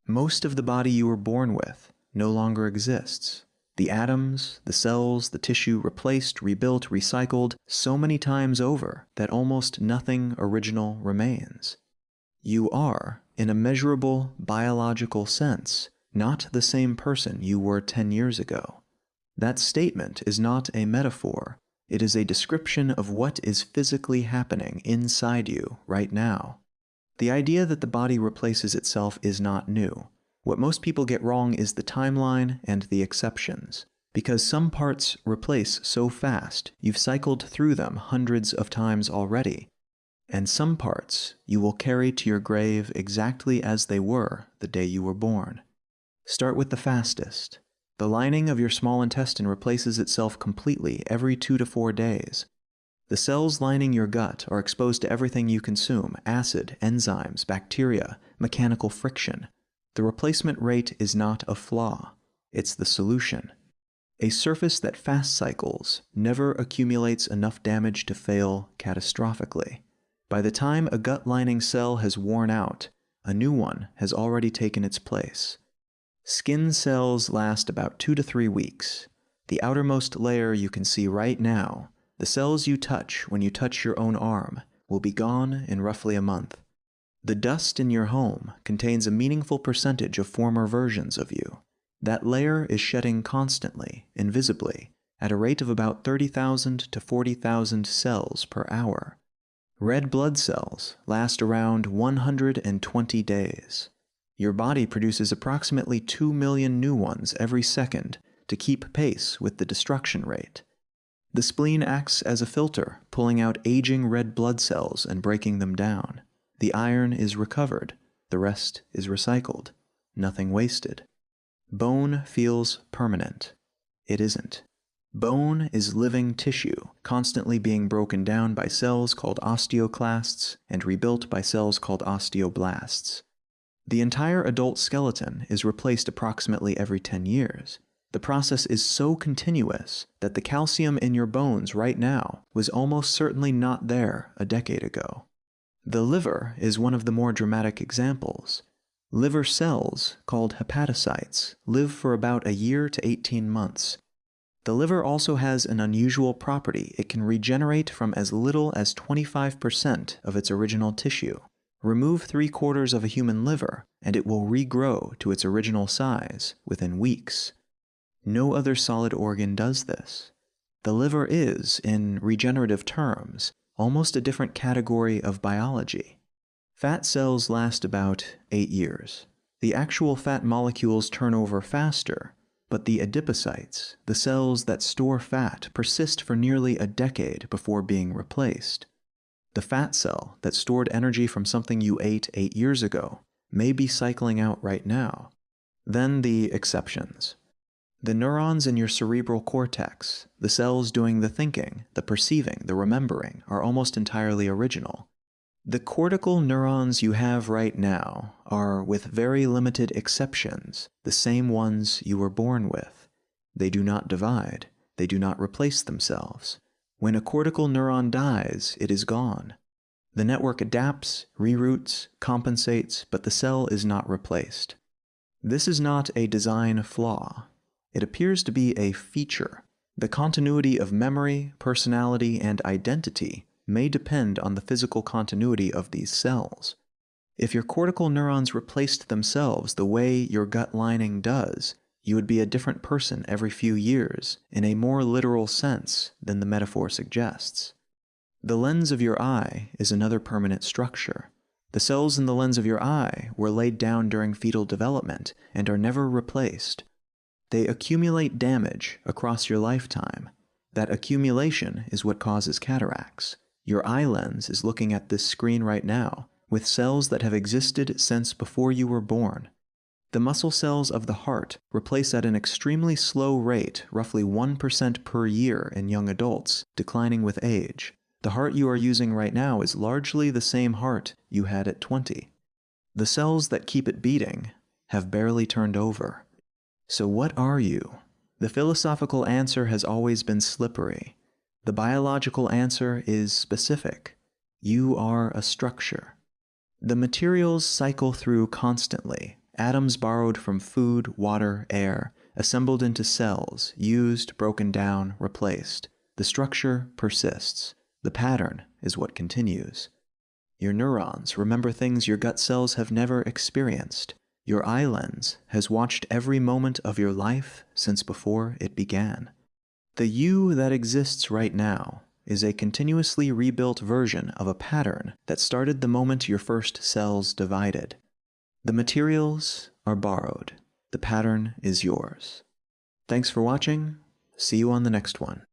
Most of the body you were born with no longer exists. The atoms, the cells, the tissue replaced, rebuilt, recycled so many times over that almost nothing original remains. You are, in a measurable biological sense, not the same person you were 10 years ago. That statement is not a metaphor. It is a description of what is physically happening inside you right now. The idea that the body replaces itself is not new. What most people get wrong is the timeline and the exceptions. Because some parts replace so fast, you've cycled through them hundreds of times already. And some parts you will carry to your grave exactly as they were the day you were born. Start with the fastest. The lining of your small intestine replaces itself completely every 2 to 4 days. The cells lining your gut are exposed to everything you consume: acid, enzymes, bacteria, mechanical friction. The replacement rate is not a flaw, it's the solution. A surface that fast cycles never accumulates enough damage to fail catastrophically. By the time a gut lining cell has worn out, a new one has already taken its place. Skin cells last about 2 to 3 weeks. The outermost layer you can see right now, the cells you touch when you touch your own arm, will be gone in roughly a month. The dust in your home contains a meaningful percentage of former versions of you. That layer is shedding constantly, invisibly, at a rate of about 30,000 to 40,000 cells per hour. Red blood cells last around 120 days. Your body produces approximately 2 million new ones every second to keep pace with the destruction rate. The spleen acts as a filter, pulling out aging red blood cells and breaking them down. The iron is recovered, the rest is recycled. Nothing wasted. Bone feels permanent. It isn't. Bone is living tissue, constantly being broken down by cells called osteoclasts and rebuilt by cells called osteoblasts. The entire adult skeleton is replaced approximately every 10 years. The process is so continuous that the calcium in your bones right now was almost certainly not there a decade ago. The liver is one of the more dramatic examples. Liver cells, called hepatocytes, live for about a year to 18 months. The liver also has an unusual property. It can regenerate from as little as 25% of its original tissue. Remove 3/4 of a human liver, and it will regrow to its original size within weeks. No other solid organ does this. The liver is, in regenerative terms, almost a different category of biology. Fat cells last about 8 years. The actual fat molecules turn over faster, but the adipocytes, the cells that store fat, persist for nearly a decade before being replaced. The fat cell that stored energy from something you ate 8 years ago may be cycling out right now. Then the exceptions. The neurons in your cerebral cortex, the cells doing the thinking, the perceiving, the remembering, are almost entirely original. The cortical neurons you have right now are, with very limited exceptions, the same ones you were born with. They do not divide. They do not replace themselves. When a cortical neuron dies, it is gone. The network adapts, reroutes, compensates, but the cell is not replaced. This is not a design flaw. It appears to be a feature. The continuity of memory, personality, and identity may depend on the physical continuity of these cells. If your cortical neurons replaced themselves the way your gut lining does, you would be a different person every few years, in a more literal sense than the metaphor suggests. The lens of your eye is another permanent structure. The cells in the lens of your eye were laid down during fetal development and are never replaced. They accumulate damage across your lifetime. That accumulation is what causes cataracts. Your eye lens is looking at this screen right now, with cells that have existed since before you were born. The muscle cells of the heart replace at an extremely slow rate, roughly 1% per year in young adults, declining with age. The heart you are using right now is largely the same heart you had at 20. The cells that keep it beating have barely turned over. So what are you? The philosophical answer has always been slippery. The biological answer is specific. You are a structure. The materials cycle through constantly, Atoms borrowed from food, water, air, assembled into cells, used, broken down, replaced. The structure persists. The pattern is what continues. Your neurons remember things your gut cells have never experienced. Your eye lens has watched every moment of your life since before it began. The you that exists right now is a continuously rebuilt version of a pattern that started the moment your first cells divided. The materials are borrowed. The pattern is yours. Thanks for watching. See you on the next one.